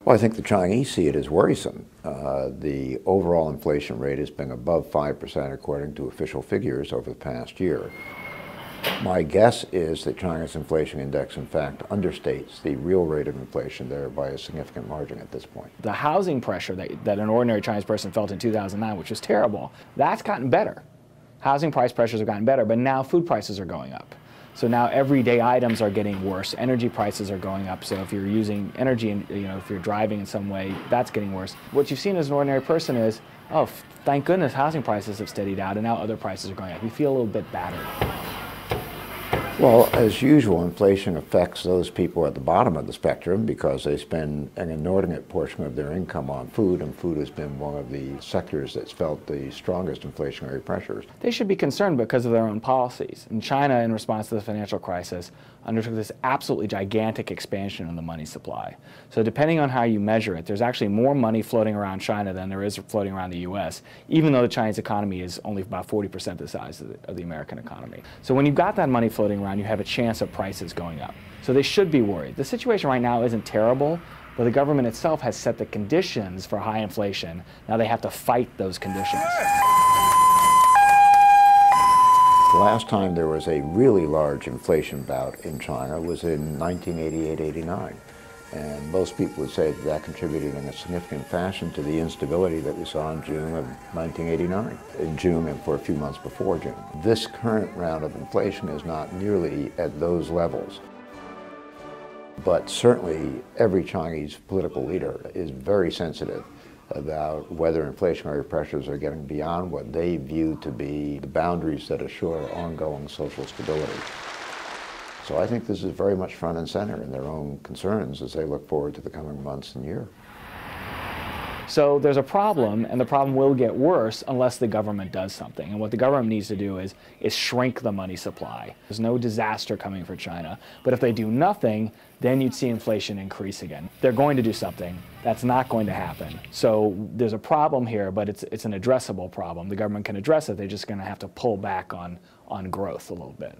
Well, I think the Chinese see it as worrisome. The overall inflation rate has been above 5% according to official figures over the past year. My guess is that China's inflation index, in fact, understates the real rate of inflation there by a significant margin at this point. The housing pressure that an ordinary Chinese person felt in 2009, which was terrible, that's gotten better. Housing price pressures have gotten better, but now food prices are going up. So now everyday items are getting worse. Energy prices are going up. So if you're using energy, and if you're driving in some way, that's getting worse. What you've seen as an ordinary person is, oh, thank goodness housing prices have steadied out, and now other prices are going up. You feel a little bit battered. Well, as usual, inflation affects those people at the bottom of the spectrum because they spend an inordinate portion of their income on food, and food has been one of the sectors that's felt the strongest inflationary pressures. They should be concerned because of their own policies. And China, in response to the financial crisis, undertook this absolutely gigantic expansion in the money supply. So depending on how you measure it, there's actually more money floating around China than there is floating around the US, even though the Chinese economy is only about 40% the size of the American economy. So when you've got that money floating around, you have a chance of prices going up. So they should be worried. The situation right now isn't terrible, but the government itself has set the conditions for high inflation. Now they have to fight those conditions. The last time there was a really large inflation bout in China was in 1988-89. And most people would say that contributed in a significant fashion to the instability that we saw in June of 1989, in June and for a few months before June. This current round of inflation is not nearly at those levels. But certainly every Chinese political leader is very sensitive about whether inflationary pressures are getting beyond what they view to be the boundaries that assure ongoing social stability. So I think this is very much front and center in their own concerns as they look forward to the coming months and year. So there's a problem, and the problem will get worse unless the government does something. And what the government needs to do is shrink the money supply. There's no disaster coming for China. But if they do nothing, then you'd see inflation increase again. They're going to do something. That's not going to happen. So there's a problem here, but it's an addressable problem. The government can address it. They're just going to have to pull back on growth a little bit.